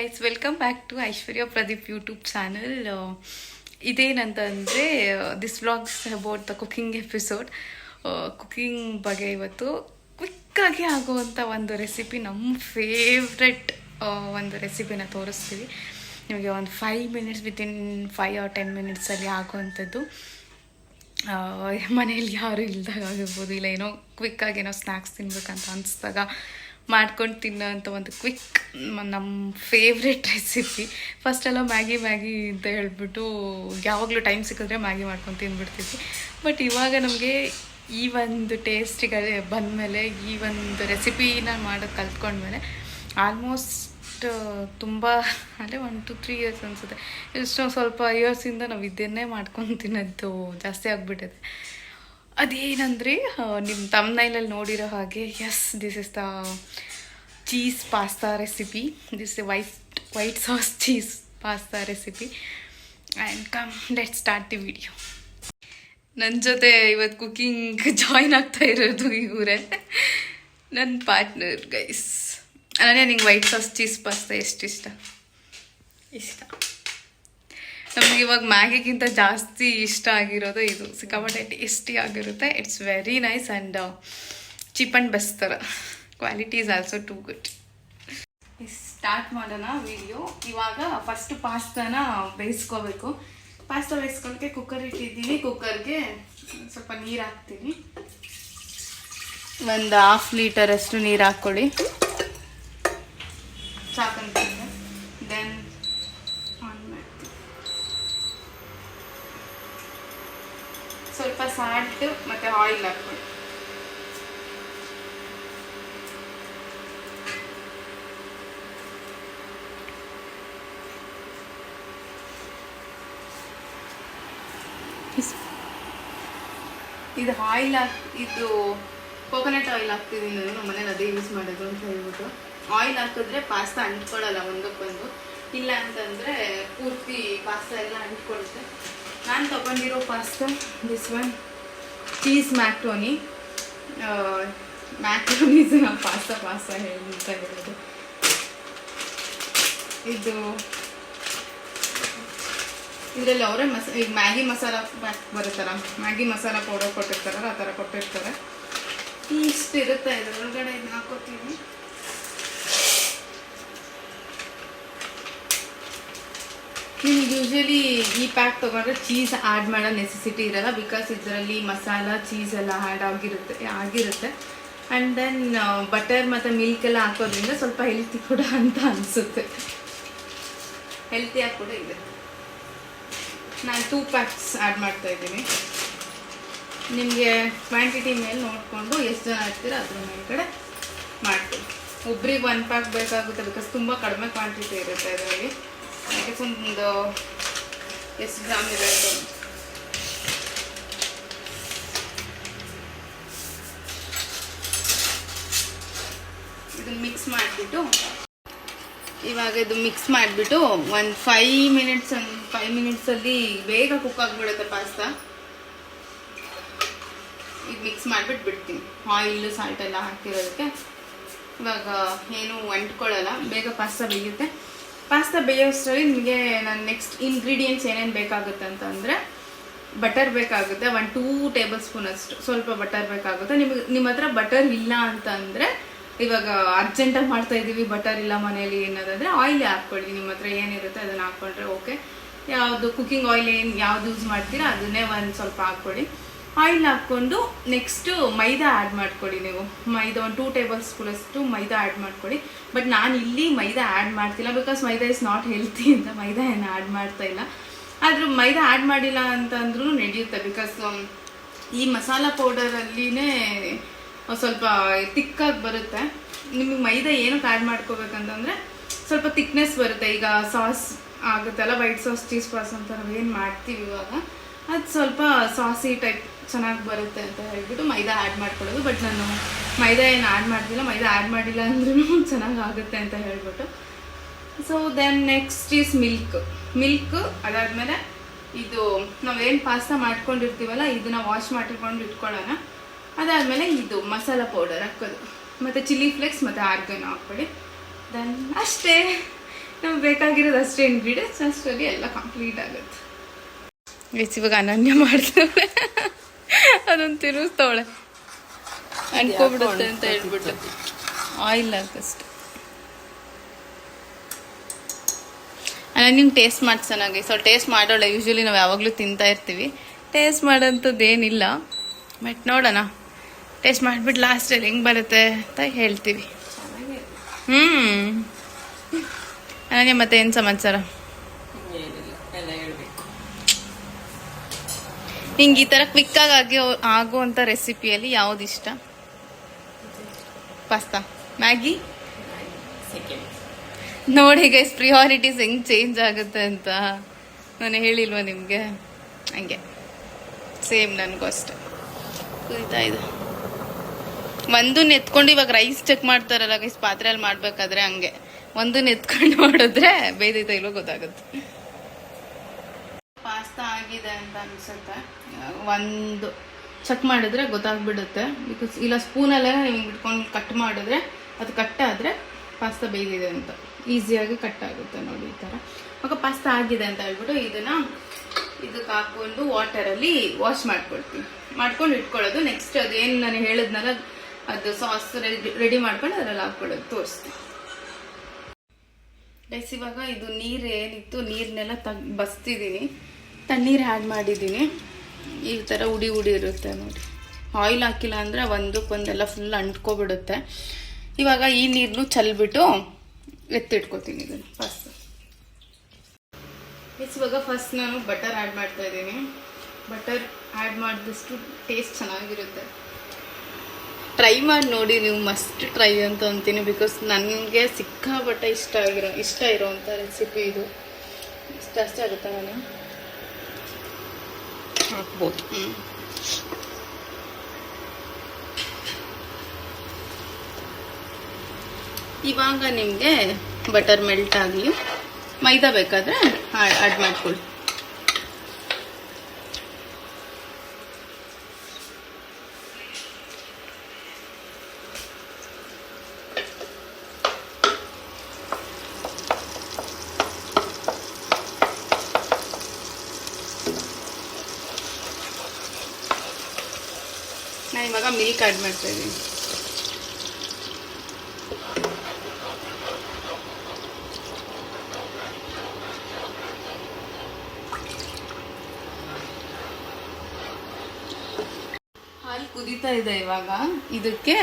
Guys, welcome back to Aishwarya Pradeep YouTube channel. ಇದೇನಂತಂದರೆ this vlogs about the cooking episode. Cooking ಬಗ್ಗೆ ಇವತ್ತು ಕ್ವಿಕ್ಕಾಗಿ ಆಗುವಂಥ ಒಂದು ರೆಸಿಪಿ, ನಮ್ಮ ಫೇವ್ರೆಟ್ ಒಂದು ರೆಸಿಪಿನ ತೋರಿಸ್ತೀವಿ ನಿಮಗೆ. ಒಂದು 5 ಮಿನಿಟ್ಸ್, ವಿತಿನ್ 5 or 10 ಮಿನಿಟ್ಸಲ್ಲಿ ಆಗುವಂಥದ್ದು. ಮನೇಲಿ ಯಾರೂ ಇಲ್ದಾಗ ಆಗಿರ್ಬೋದು, ಇಲ್ಲ ಏನೋ ಕ್ವಿಕ್ಕಾಗಿ ಏನೋ ಸ್ನ್ಯಾಕ್ಸ್ ತಿನ್ಬೇಕಂತ ಅನಿಸ್ದಾಗ ಮಾಡ್ಕೊಂಡು ತಿನ್ನೋಂಥ ಒಂದು ಕ್ವಿಕ್ ನಮ್ಮ ಫೇವ್ರೆಟ್ ರೆಸಿಪಿ. ಫಸ್ಟೆಲ್ಲ ಮ್ಯಾಗಿ ಅಂತ ಹೇಳ್ಬಿಟ್ಟು ಯಾವಾಗಲೂ ಟೈಮ್ ಸಿಕ್ಕಿದ್ರೆ ಮ್ಯಾಗಿ ಮಾಡ್ಕೊಂಡು ತಿಂದ್ಬಿಡ್ತಿದ್ವಿ. ಬಟ್ ಇವಾಗ ನಮಗೆ ಈ ಒಂದು ಟೇಸ್ಟಿಗೆ ಬಂದಮೇಲೆ, ಈ ಒಂದು ರೆಸಿಪಿನ ಮಾಡೋದು ಕಲ್ತ್ಕೊಂಡ್ಮೇಲೆ ಆಲ್ಮೋಸ್ಟ್ ತುಂಬ ಅಂದರೆ 1 to 3 years ಅನಿಸುತ್ತೆ, ಇಷ್ಟು ಸ್ವಲ್ಪ ಇಯರ್ಸಿಂದ ನಾವು ಇದನ್ನೇ ಮಾಡ್ಕೊಂಡು ತಿನ್ನೋದು ಜಾಸ್ತಿ ಆಗಿಬಿಟ್ಟಿದೆ. ಅದೇನಂದರೆ ನಿಮ್ಮ ತಮ್ನೈಲಲ್ಲಿ ನೋಡಿರೋ ಹಾಗೆ, yes, this is the cheese pasta recipe. This white sauce cheese pasta recipe. And come let start the video. ನನ್ನ ಜೊತೆ ಇವತ್ತು ಕುಕಿಂಗ್ ಜಾಯ್ನ್ ಆಗ್ತಾ ಇರೋದು ಇವರೇ, ನನ್ನ ಪಾರ್ಟ್ನರ್. ಗೈಸ್, ನಿಂಗೆ ವೈಟ್ ಸಾಸ್ ಚೀಸ್ ಪಾಸ್ತಾ ಎಷ್ಟು ಇಷ್ಟ? ನಮ್ಗೆ ಇವಾಗ ಮ್ಯಾಗಿಗಿಂತ ಜಾಸ್ತಿ ಇಷ್ಟ ಆಗಿರೋದು ಇದು. ಸಿಕ್ಕಾಪಟ್ಟೆ ಟೇಸ್ಟಿ ಆಗಿರುತ್ತೆ. It's very nice and cheap and best ಥರ. Quality is also too good. Start ಮಾಡೋಣ ವಿಡಿಯೋ. ಇವಾಗ ಫಸ್ಟ್ ಪಾಸ್ತಾನ ಬೇಯಿಸ್ಕೋಬೇಕು. ಪಾಸ್ತಾ ಬೇಯಿಸ್ಕೊಳ್ಳೋಕ್ಕೆ ಕುಕ್ಕರ್ ಇಟ್ಟಿದ್ದೀನಿ. ಕುಕ್ಕರ್ಗೆ ಸ್ವಲ್ಪ ನೀರು ಹಾಕ್ತೀನಿ. ಒಂದು 1/2 ಲೀಟರಷ್ಟು ನೀರು ಹಾಕ್ಕೊಳ್ಳಿ, ಸಾಕಂತೀನಿ. ದೆನ್ ಸ್ವಲ್ಪ ಸಾಲ್ಟ್ ಮತ್ತು ಆಯಿಲ್ ಹಾಕ್ಕೊಳ್ಳಿ. ಇದು ಆಯಿಲ್ ಇದು ಕೋಕೋನಟ್ ಆಯಿಲ್ ಹಾಕ್ತಿದ್ದೀನಿ ನಾನು. ನಮ್ಮ ಮನೇಲಿ ಅದೇ ಯೂಸ್ ಮಾಡೋದು ಅಂತ ಹೇಳ್ಬಿಟ್ಟು. ಆಯಿಲ್ ಹಾಕಿದ್ರೆ ಪಾಸ್ತಾ ಅಂಟ್ಕೊಳ್ಳಲ್ಲ ಒಂದಕ್ಕೊಂದು. ಇಲ್ಲ ಅಂತಂದರೆ ಪೂರ್ತಿ ಪಾಸ್ತಾ ಎಲ್ಲ ಅಂಟ್ಕೊಳ್ಳುತ್ತೆ. ನಾನು ತೊಗೊಂಡಿರೋ pasta this one cheese macaroni. Macaronis ನಾವು ಪಾಸ್ತಾ ಹೇಳ್ತಾ ಇರೋದು. ಇದು ಇದರಲ್ಲಿ ಅವರೇ ಈಗ ಮ್ಯಾಗಿ ಮಸಾಲ ಪ್ಯಾಕ್ ಬರುತ್ತಲ್ಲ, ಮ್ಯಾಗಿ ಮಸಾಲ ಪೌಡರ್ ಕೊಟ್ಟಿರ್ತಾರಲ್ಲ, ಆ ಥರ ಕೊಟ್ಟಿರ್ತಾರೆ. ಇಷ್ಟು ಇರುತ್ತೆ. ಇದರೊಳಗಡೆ ಇದನ್ನ ಹಾಕೋತೀವಿ. ನಿಮ್ಗೆ ಯೂಶ್ವಲಿ ಈ ಪ್ಯಾಕ್ ತೊಗೊಂಡ್ರೆ ಚೀಸ್ ಆ್ಯಡ್ ಮಾಡೋ ನೆಸೆಸಿಟಿ ಇರಲ್ಲ, ಬಿಕಾಸ್ ಇದರಲ್ಲಿ ಮಸಾಲ ಚೀಸ್ ಎಲ್ಲ ಆ್ಯಡ್ ಆಗಿರುತ್ತೆ. ಆ್ಯಂಡ್ ದೆನ್ ಬಟರ್ ಮತ್ತು ಮಿಲ್ಕ್ ಎಲ್ಲ ಹಾಕೋದ್ರಿಂದ ಸ್ವಲ್ಪ ಹೆಲ್ತಿ ಕೂಡ ಅಂತ ಅನಿಸುತ್ತೆ. ಹೆಲ್ತಿಯಾಗಿ ಕೂಡ ಇದೆ. ನಾನು 2 ಪ್ಯಾಕ್ಸ್ ಆ್ಯಡ್ ಮಾಡ್ತಾಯಿದ್ದೀನಿ. ನಿಮಗೆ ಕ್ವಾಂಟಿಟಿ ಮೇಲೆ ನೋಡಿಕೊಂಡು ಎಷ್ಟು ಜನ ಇರ್ತೀರೋ ಅದ್ರ ಮೇಲ್ಗಡೆ ಮಾಡ್ತೀನಿ. ಒಬ್ರಿಗೆ 1 ಪ್ಯಾಕ್ ಬೇಕಾಗುತ್ತೆ, ಬಿಕಾಸ್ ತುಂಬ ಕಡಿಮೆ ಕ್ವಾಂಟಿಟಿ ಇರುತ್ತೆ ಅದರಲ್ಲಿ. ಒಂದು ಎಷ್ಟು ಗ್ರಾಮ್ ಇರುತ್ತೆ. ಇದನ್ನು ಮಿಕ್ಸ್ ಮಾಡಿಬಿಟ್ಟು, ಇವಾಗ ಇದು ಮಿಕ್ಸ್ ಮಾಡಿಬಿಟ್ಟು ಒಂದು 5 ಮಿನಿಟ್ಸಲ್ಲಿ ಬೇಗ ಕುಕ್ ಆಗಿಬಿಡುತ್ತೆ ಪಾಸ್ತಾ. ಇದು ಮಿಕ್ಸ್ ಮಾಡಿಬಿಟ್ಟು ಬಿಡ್ತೀನಿ. ಆಯಿಲು ಸಾಲ್ಟ್ ಎಲ್ಲ ಹಾಕಿರೋದಕ್ಕೆ ಇವಾಗ ಏನು ಅಂಟ್ಕೊಳ್ಳಲ್ಲ, ಬೇಗ ಪಾಸ್ತಾ ಬೇಯುತ್ತೆ. ಪಾಸ್ತಾ ಬೇಯೋಷ್ಟರಲ್ಲಿ ನಿಮಗೆ ನಾನು ನೆಕ್ಸ್ಟ್ ಇಂಗ್ರೀಡಿಯೆಂಟ್ಸ್ ಏನೇನು ಬೇಕಾಗುತ್ತೆ ಅಂತಂದರೆ, ಬಟರ್ ಬೇಕಾಗುತ್ತೆ 1-2 ಟೇಬಲ್ ಸ್ಪೂನ್ ಅಷ್ಟು, ಸ್ವಲ್ಪ ಬಟರ್ ಬೇಕಾಗುತ್ತೆ. ನಿಮ್ಮ ಹತ್ರ ಬಟರ್ ಇಲ್ಲ ಅಂತಂದರೆ, ಇವಾಗ ಅರ್ಜೆಂಟಾಗಿ ಮಾಡ್ತಾಯಿದ್ದೀವಿ, ಬಟರ್ ಇಲ್ಲ ಮನೇಲಿ ಅನ್ನೋದಾದರೆ ಆಯಿಲ್ ಹಾಕ್ಕೊಳ್ಳಿ. ನಿಮ್ಮ ಹತ್ರ ಏನಿರುತ್ತೆ ಅದನ್ನು ಹಾಕ್ಕೊಂಡ್ರೆ ಓಕೆ. ಯಾವುದು ಕುಕ್ಕಿಂಗ್ ಆಯಿಲ್ ಯಾವ್ದು ಯೂಸ್ ಮಾಡ್ತೀರಾ ಅದನ್ನೇ ಒಂದು ಸ್ವಲ್ಪ ಹಾಕ್ಕೊಳ್ಳಿ. ಆಯಿಲ್ ಹಾಕ್ಕೊಂಡು ನೆಕ್ಸ್ಟು ಮೈದಾ ಆ್ಯಡ್ ಮಾಡ್ಕೊಳ್ಳಿ. ನೀವು ಮೈದಾ 1 2 ಟೇಬಲ್ ಸ್ಪೂನ್ ಅಷ್ಟು ಮೈದಾ ಆ್ಯಡ್ ಮಾಡ್ಕೊಳ್ಳಿ. ಬಟ್ ನಾನು ಇಲ್ಲಿ ಮೈದಾ ಆ್ಯಡ್ ಮಾಡ್ತಿಲ್ಲ, because maida is not healthy ಅಂತ ಮೈದಾ ಏನು ಆ್ಯಡ್ ಮಾಡ್ತಾ ಇಲ್ಲ. ಆದರೂ ಮೈದಾ ಆ್ಯಡ್ ಮಾಡಿಲ್ಲ ಅಂತಂದ್ರೂ ನಡೆಯುತ್ತೆ, ಬಿಕಾಸ್ ಈ ಮಸಾಲ ಪೌಡರಲ್ಲಿನೇ ಸ್ವಲ್ಪ ತಿಕ್ಕಾಗಿ ಬರುತ್ತೆ. ನಿಮಗೆ ಮೈದಾ ಏನಕ್ಕೆ ಆ್ಯಡ್ ಮಾಡ್ಕೋಬೇಕಂತಂದರೆ ಸ್ವಲ್ಪ ತಿಕ್ನೆಸ್ ಬರುತ್ತೆ. ಈಗ ಸಾಸ್ ಆಗುತ್ತಲ್ಲ, ವೈಟ್ ಸಾಸ್ ಚೀಸ್ ಪಾಸ್ ಅಂತ ನಾವೇನು ಮಾಡ್ತೀವಿ ಇವಾಗ, ಅದು ಸ್ವಲ್ಪ ಸಾಸಿ ಟೈಪ್ ಚೆನ್ನಾಗಿ ಬರುತ್ತೆ ಅಂತ ಹೇಳ್ಬಿಟ್ಟು ಮೈದಾ ಆ್ಯಡ್ ಮಾಡ್ಕೊಳ್ಳೋದು. ಬಟ್ ನಾನು ಮೈದಾ ಏನು ಆ್ಯಡ್ ಮಾಡ್ತಿಲ್ಲ, ಮೈದಾ ಆ್ಯಡ್ ಮಾಡಿಲ್ಲ ಅಂದ್ರೂ ಚೆನ್ನಾಗಿ ಆಗುತ್ತೆ ಅಂತ ಹೇಳ್ಬಿಟ್ಟು. So then next is milk. ಅದಾದಮೇಲೆ ಇದು ನಾವೇನು ಪಾಸ್ತಾ ಮಾಡ್ಕೊಂಡಿರ್ತೀವಲ್ಲ, ಇದನ್ನು ವಾಶ್ ಮಾಡಿಕೊಂಡು ಇಟ್ಕೊಳ್ಳೋಣ. ಅದಾದಮೇಲೆ ಇದು ಮಸಾಲ ಪೌಡರ್ ಹಾಕೋದು, ಮತ್ತು ಚಿಲ್ಲಿ ಫ್ಲೇಕ್ಸ್ ಮತ್ತು ಆರ್ಗನ್ ಹಾಕ್ಕೊಳ್ಳಿ. ದೆನ್ ಅಷ್ಟೇ. ನಮ್ಗೆ ಬೇಕಾಗಿರೋದು ಅಷ್ಟೇ ಇಂಗ್ರೀಡಿಯೆಂಟ್ಸ್, ಅಷ್ಟರಲ್ಲಿ ಎಲ್ಲ ಕಂಪ್ಲೀಟ್ ಆಗುತ್ತೆ. ಇವಾಗ ಅನನ್ಯ ಮಾಡ್ತಾಳೆ, ಅದೊಂದು ತಿರುಗಿಸ್ತವಳೆ, ಅನ್ಕೋಬಿಡುತ್ತೆ ಅಂತ ಹೇಳ್ಬಿಟ್ಟು ಆಯಿಲ್ ಹಾಕಷ್ಟು. ಅನನ್ಯಂಗೆ ಟೇಸ್ಟ್ ಮಾಡ್ಸೋಣಾಗಿ. ಸೊ ಟೇಸ್ಟ್ ಮಾಡೋಳೆ, ಯೂಶ್ವಲಿ ನಾವು ಯಾವಾಗಲೂ ತಿಂತಾ ಇರ್ತೀವಿ, ಟೇಸ್ಟ್ ಮಾಡೋಂಥದ್ದು ಏನಿಲ್ಲ, ಬಟ್ ನೋಡೋಣ, ಟೇಸ್ಟ್ ಮಾಡಿಬಿಟ್ಟು ಲಾಸ್ಟಲ್ಲಿ ಹೆಂಗೆ ಬರುತ್ತೆ ಅಂತ ಹೇಳ್ತೀವಿ. ಅನನ್ಯ ಮತ್ತೆ ಏನು ಸಮಾಚಾರ? ನಿಂಗೆ ಈ ಥರ ಕ್ವಿಕ್ಕಾಗಿ ಆಗುವಂಥ ರೆಸಿಪಿಯಲ್ಲಿ ಯಾವ್ದು ಇಷ್ಟ? Pasta, Maggi? ನೋಡಿ ಗೈಸ್, ಪ್ರಿಯಾರಿಟೀಸ್ ಹೆಂಗೆ ಚೇಂಜ್ ಆಗುತ್ತೆ ಅಂತ ನಾನು ಹೇಳಿಲ್ವ ನಿಮಗೆ? ಹಂಗೆ ಸೇಮ್ ನನಗೂ ಅಷ್ಟೆ. ಕುರಿತಾ ಇದೆ ಒಂದನ್ನ ಎತ್ಕೊಂಡು, ಇವಾಗ ರೈಸ್ ಚೆಕ್ ಮಾಡ್ತಾರಲ್ಲ ಗೈಸ್ ಪಾತ್ರೆಯಲ್ಲಿ ಮಾಡಬೇಕಾದ್ರೆ, ಹಂಗೆ ಒಂದನ್ನ ಎತ್ಕೊಂಡು ಮಾಡಿದ್ರೆ ಬೇಯ್ದೈತೆ ಇಲ್ಲೋ ಗೊತ್ತಾಗುತ್ತೆ. ಪಾಸ್ತಾ ಆಗಿದೆ ಅಂತ ಅನ್ಸುತ್ತೆ, ಒಂದು ಚೆಕ್ ಮಾಡಿದ್ರೆ ಗೊತ್ತಾಗ್ಬಿಡುತ್ತೆ. ಬಿಕಾಸ್ ಇಲ್ಲ ಸ್ಪೂನಲ್ಲೇ ನೀವು ಇಟ್ಕೊಂಡು ಕಟ್ ಮಾಡಿದ್ರೆ ಅದು ಕಟ್ ಆದರೆ ಪಾಸ್ತಾ ಬೇಯ್ದಿದೆ ಅಂತ ಈಸಿಯಾಗಿ ಕಟ್ ಆಗುತ್ತೆ. ನೋಡಿ ಈ ಥರ. ಇವಾಗ ಪಾಸ್ತಾ ಆಗಿದೆ ಅಂತ ಹೇಳ್ಬಿಟ್ಟು ಇದಕ್ಕೆ ಹಾಕೊಂಡು ವಾಟರಲ್ಲಿ ವಾಶ್ ಮಾಡ್ಕೊಂಡು ಇಟ್ಕೊಳ್ಳೋದು. ನೆಕ್ಸ್ಟ್ ಅದೇನು ನಾನು ಹೇಳಿದ್ನಲ್ಲ, ಅದು ಸಾಸ್ ರೆಡಿ ಮಾಡ್ಕೊಂಡು ಅದರಲ್ಲಿ ಹಾಕ್ಕೊಳ್ಳೋದು ತೋರಿಸ್ತೀನಿ ಗೈಸ್. ಇವಾಗ ಇದು ನೀರು ಏನಿತ್ತು ನೀರನ್ನೆಲ್ಲ ಬಸ್ತಿದ್ದೀನಿ, ತಣ್ಣೀರು ಆ್ಯಡ್ ಮಾಡಿದ್ದೀನಿ. ಈ ಥರ ಉಡಿ ಇರುತ್ತೆ ನೋಡಿ. ಆಯಿಲ್ ಹಾಕಿಲ್ಲ ಅಂದರೆ ಒಂದಕ್ಕೊಂದೆಲ್ಲ ಫುಲ್ ಅಂಟ್ಕೊಬಿಡುತ್ತೆ. ಇವಾಗ ಈ ನೀರನ್ನು ಚೆಲ್ಬಿಟ್ಟು ಎತ್ತಿಟ್ಕೋತೀನಿ ಇದನ್ನು ಫಸ್ಟ್. ಇವಾಗ ಫಸ್ಟ್ ನಾನು ಬಟರ್ ಆ್ಯಡ್ ಮಾಡ್ತಾ ಇದ್ದೀನಿ. ಬಟರ್ ಆ್ಯಡ್ ಮಾಡಿದಷ್ಟು ಟೇಸ್ಟ್ ಚೆನ್ನಾಗಿರುತ್ತೆ. ಟ್ರೈ ಮಾಡಿ ನೋಡಿ ನೀವು, ಮಸ್ಟ್ ಟ್ರೈ ಅಂತ ಅಂತೀನಿ. ಬಿಕಾಸ್ ನನಗೆ ಸಿಕ್ಕಾಪಟ್ಟೆ ಇಷ್ಟ ಇರೋವಂಥ ರೆಸಿಪಿ ಇದು. ಜಾಸ್ತಿ ಆಗುತ್ತಾ? ನಾನು ಹಾಕ್ಬೋದು. ಇವಾಗ ನಿಮಗೆ ಬಟರ್ ಮೆಲ್ಟ್ ಆಗಲಿ. ಮೈದಾ ಬೇಕಾದರೆ ಆ್ಯಡ್ ಮಾಡ್ಕೊಳ್ಳಿ. ನಾನು ಇವಾಗ ಮಿಲ್ಕ್ ಆ್ಯಡ್ ಮಾಡ್ತಾ ಇದ್ದೀನಿ. ಹಾಲು ಕುದೀತಾ ಇದೆ. ಇವಾಗ ಇದಕ್ಕೆ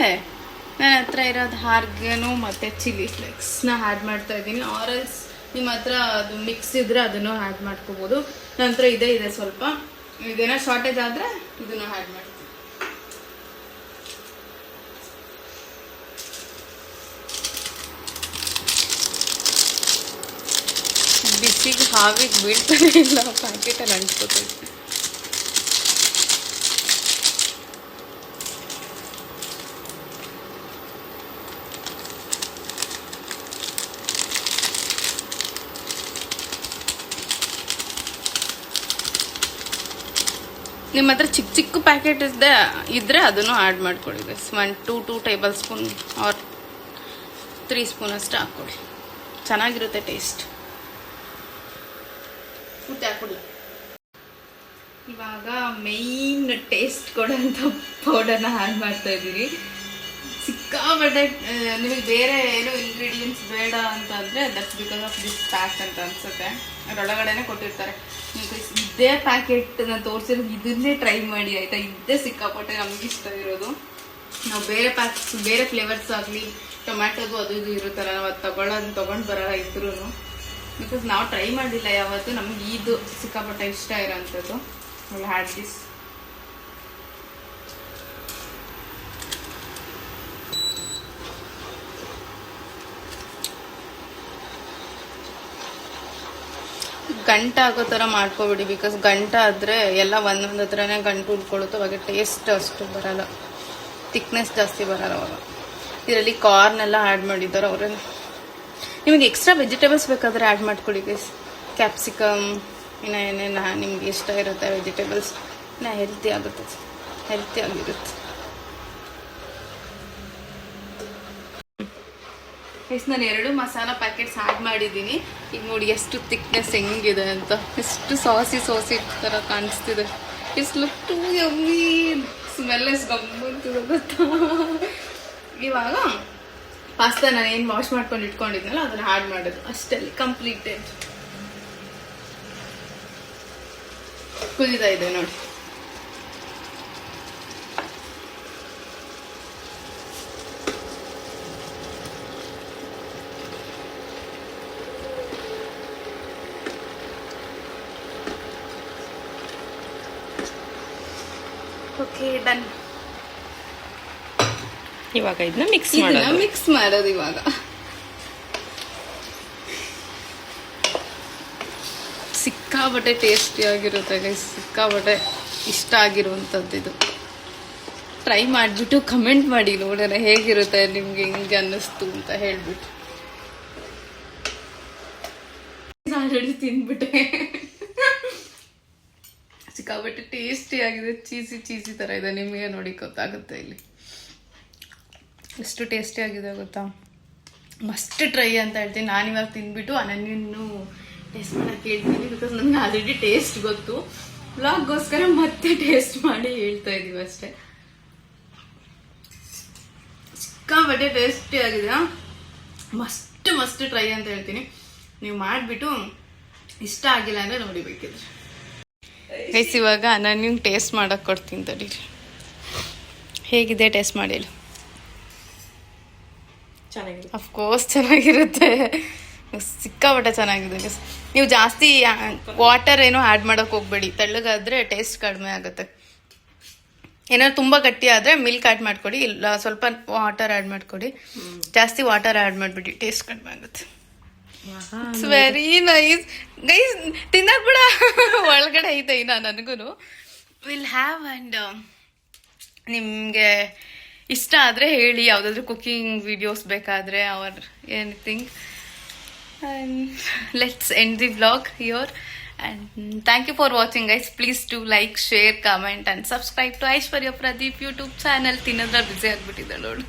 ನನ್ನ ಹತ್ರ ಇರೋದು ಹಾರ್ಗೆನು ಮತ್ತು ಚಿಲ್ಲಿ ಫ್ಲೇಕ್ಸ್ನ ಆ್ಯಡ್ ಮಾಡ್ತಾ ಇದ್ದೀನಿ. ಆರಲ್ಸ್ ನಿಮ್ಮ ಹತ್ರ ಅದು ಮಿಕ್ಸ್ ಇದ್ರೆ ಅದನ್ನು ಆ್ಯಡ್ ಮಾಡ್ಕೋಬೋದು. ನನ್ನ ಹತ್ರ ಇದೆ ಸ್ವಲ್ಪ. ಇದೇನೋ ಶಾರ್ಟೇಜ್ ಆದರೆ ಇದನ್ನು ಆ್ಯಡ್ ಮಾಡ್ತೀನಿ. ಬಿಸಿಗೆ ಹಾವಿಗೆ ಬೀಳ್ತಾನೆ ಇಲ್ಲ, ಪ್ಯಾಕೆಟಲ್ಲಿ ಅಂಟ್ಕೋತೈತೆ. ನಿಮ್ಮ ಹತ್ರ ಚಿಕ್ಕ ಪ್ಯಾಕೆಟ್ ಇದ್ದರೆ ಅದನ್ನು ಆ್ಯಡ್ ಮಾಡ್ಕೊಳ್ಳಿ. 2 ಟೇಬಲ್ ಸ್ಪೂನ್ ಆರ್ 3 ಸ್ಪೂನ್ ಅಷ್ಟು ಹಾಕ್ಕೊಳ್ಳಿ, ಚೆನ್ನಾಗಿರುತ್ತೆ ಟೇಸ್ಟ್. ಹಾಕ್ಕೊಳ್ಳಿ. ಇವಾಗ ಮೇಯ್ನ್ ಟೇಸ್ಟ್ ಕೊಡೋಂಥ ಪೌಡರ್ನ ಆ್ಯಡ್ ಮಾಡ್ತಾ ಇದ್ದೀನಿ. ಸಿಕ್ಕಾಪಟ್ಟೆ ನಿಮಗೆ ಬೇರೆ ಏನೋ ಇಂಗ್ರೀಡಿಯೆಂಟ್ಸ್ ಬೇಡ ಅಂತಂದರೆ that's because of this pack ಅಂತ ಅನಿಸುತ್ತೆ. ಅದರೊಳಗಡೆನೇ ಕೊಟ್ಟಿರ್ತಾರೆ. ನೀವು ಇದೇ ಪ್ಯಾಕೆಟ್ ನಾನು ತೋರಿಸಿರೋದು ಇದನ್ನೇ ಟ್ರೈ ಮಾಡಿ ಆಯಿತಾ. ಇದೇ ಸಿಕ್ಕಾಪಟ್ಟೆ ನಮ್ಗೆ ಇಷ್ಟ ಇರೋದು. ನಾವು ಬೇರೆ ಫ್ಲೇವರ್ಸ್ ಆಗಲಿ, ಟೊಮ್ಯಾಟೋದು ಅದು ಇದು ಇರುತ್ತಲ್ಲ, ನಾವು ಅದು ತೊಗೊಂಡು ಬರೋಲ್ಲ ಇದ್ರೂ. ಬಿಕಾಸ್ ನಾವು ಟ್ರೈ ಮಾಡಿಲ್ಲ ಯಾವತ್ತು. ನಮ್ಗೆ ಇದು ಸಿಕ್ಕಾಪಟ್ಟೆ ಇಷ್ಟ ಇರೋಂಥದ್ದು. Had this. ಗಂಟೆ ಆಗೋ ಥರ ಮಾಡ್ಕೊಬಿಡಿ. ಬಿಕಾಸ್ ಗಂಟೆ ಆದರೆ ಎಲ್ಲ ಒಂದೊಂದು ಹತ್ರನೇ ಗಂಟು ಉಳ್ಕೊಳ್ಳುತ್ತೆ. ಅವಾಗ ಟೇಸ್ಟ್ ಅಷ್ಟು ಬರೋಲ್ಲ, ಥಿಕ್ನೆಸ್ ಜಾಸ್ತಿ ಬರೋಲ್ಲ ಅವಾಗ. ಇದರಲ್ಲಿ ಕಾರ್ನ್ ಎಲ್ಲ ಆ್ಯಡ್ ಮಾಡಿದ್ದಾರೆ ಅವರೇ. ನಿಮಗೆ ಎಕ್ಸ್ಟ್ರಾ ವೆಜಿಟೇಬಲ್ಸ್ ಬೇಕಾದರೆ ಆ್ಯಡ್ ಮಾಡ್ಕೊಳ್ಳಿ ಗೈಸ್. ಕ್ಯಾಪ್ಸಿಕಮ್ ಇನ್ನು ಏನೇನು ನಿಮ್ಗೆ ಇಷ್ಟ ಇರುತ್ತೆ ವೆಜಿಟೇಬಲ್ಸ್. ಇನ್ನು ಹೆಲ್ತಿ ಆಗಿರುತ್ತೆ. ಎಷ್ಟು ನಾನು 2 ಮಸಾಲ ಪ್ಯಾಕೆಟ್ಸ್ ಆ್ಯಡ್ ಮಾಡಿದ್ದೀನಿ. ಈಗ ನೋಡಿ ಎಷ್ಟು ಥಿಕ್ನೆಸ್ ಹೆಂಗಿದೆ ಅಂತ, ಎಷ್ಟು ಸಾಸಿ ಥರ ಕಾಣಿಸ್ತಿದೆ. It's look too yummy, smell ಎಷ್ಟು ಗಮ್ಮಂತಿದೆ ಗೊತ್ತಾ. ಇವಾಗ ಪಾಸ್ತಾ ನಾನು ಏನು ವಾಶ್ ಮಾಡ್ಕೊಂಡು ಇಟ್ಕೊಂಡಿದ್ನಲ್ಲ ಅದನ್ನು ಆ್ಯಡ್ ಮಾಡೋದು ಅಷ್ಟಲ್ಲಿ, ಕಂಪ್ಲೀಟೆಡ್. ಕುದಿತಾ ಇದೆ ನೋಡಿ. Okay done. ಇವಾಗ ಇದನ್ನ ಮಿಕ್ಸ್ ಮಾಡೋದು. ಇವಾಗ ಸಿಕ್ಕಾಬಟ್ಟೆ ಟೇಸ್ಟಿ ಆಗಿರುತ್ತೆ ಗೈಸ್, ಸಿಕ್ಕಾಬಟ್ಟೆ ಇಷ್ಟ ಆಗಿರುವಂಥದ್ದು ಇದು. ಟ್ರೈ ಮಾಡಿಬಿಟ್ಟು ಕಮೆಂಟ್ ಮಾಡಿ ನೋಡೋಣ ಹೇಗಿರುತ್ತೆ, ನಿಮ್ಗೆ ಹಿಂಗೆ ಅನ್ನಿಸ್ತು ಅಂತ ಹೇಳ್ಬಿಟ್ಟು. ಆಲ್ರೆಡಿ ತಿಂದ್ಬಿಟ್ಟೆ. ಸಿಕ್ಕಾಬಟ್ಟೆ ಟೇಸ್ಟಿ ಆಗಿದೆ, ಚೀಸಿ ಥರ ಇದೆ. ನಿಮಗೆ ನೋಡಿ ಗೊತ್ತಾಗುತ್ತೆ ಇಲ್ಲಿ ಎಷ್ಟು ಟೇಸ್ಟಿ ಆಗಿದೆ ಗೊತ್ತಾ. ಮಸ್ಟ್ ಟ್ರೈ ಅಂತ ಹೇಳ್ತೀನಿ. ನಾನಿವಾಗ ತಿಂದ್ಬಿಟ್ಟು ಅನನ್ಯನ್ನು ಟೇಸ್ಟ್ ಮಾಡೋಕ್ಕೆ ಹೇಳ್ತೀನಿ, ಬಿಕಾಸ್ ನನಗೆ ಆಲ್ರೆಡಿ ಟೇಸ್ಟ್ ಗೊತ್ತು. ವ್ಲಾಗ್ಗೋಸ್ಕರ ಮತ್ತೆ ಟೇಸ್ಟ್ ಮಾಡಿ ಹೇಳ್ತಾ ಇದ್ದೀವಿ ಅಷ್ಟೇ. ಸಿಕ್ಕಾಬಟ್ಟೆ ಟೇಸ್ಟಿ ಆಗಿದೆ, ಮಸ್ಟ್ ಟ್ರೈ ಅಂತ ಹೇಳ್ತೀನಿ. ನೀವು ಮಾಡಿಬಿಟ್ಟು ಇಷ್ಟ ಆಗಿಲ್ಲ ಅಂದರೆ ನೋಡಿ ಬೇಕಿದ್ರೆ. ಗೈಸ್ ಇವಾಗ ನಾನು ಟೇಸ್ಟ್ ಮಾಡೋಕ್ಕೆ ಕೊಡ್ತೀನಿ ತಡೀರಿ. ಹೇಗಿದೆ ಟೇಸ್ಟ್ ಮಾಡಿಲ್ಲ? ಚೆನ್ನಾಗಿದೆ, ಅಫ್ಕೋರ್ಸ್ ಚೆನ್ನಾಗಿರುತ್ತೆ, ಸಿಕ್ಕಾಬಟ್ಟೆ ಚೆನ್ನಾಗಿದೆ. ನೀವು ಜಾಸ್ತಿ ವಾಟರ್ ಏನೋ ಆ್ಯಡ್ ಮಾಡೋಕೆ ಹೋಗ್ಬೇಡಿ, ತೆಳ್ಳಗಾದರೆ ಟೇಸ್ಟ್ ಕಡಿಮೆ ಆಗುತ್ತೆ. ಏನಾದ್ರು ತುಂಬ ಗಟ್ಟಿ ಆದರೆ ಮಿಲ್ಕ್ ಆ್ಯಡ್ ಮಾಡ್ಕೊಡಿ, ಇಲ್ಲ ಸ್ವಲ್ಪ ವಾಟರ್ ಆ್ಯಡ್ ಮಾಡ್ಕೊಡಿ. ಜಾಸ್ತಿ ವಾಟರ್ ಆ್ಯಡ್ ಮಾಡಿಬಿಡಿ, ಟೇಸ್ಟ್ ಕಡಿಮೆ ಆಗುತ್ತೆ. It's very nice guys. ತಿನ್ನಕ್ ಬಿಡ, ಒಳಗಡೆ ಐತೆ ಇನ್ನ ನನಗೂ. Will have. ಆ್ಯಂಡ್ ನಿಮಗೆ ಇಷ್ಟ ಆದರೆ ಹೇಳಿ, ಯಾವುದಾದ್ರೂ ಕುಕಿಂಗ್ ವಿಡಿಯೋಸ್ ಬೇಕಾದರೆ or anything. And let's end the vlog here. And thank you for watching guys. Please to like, share, comment and subscribe to Aishwarya Pradeep YouTube channel. ತಿನ್ನೋದ್ರ ಬ್ಯುಸಿ ಆಗಿಬಿಟ್ಟಿದೆ ನೋಡು.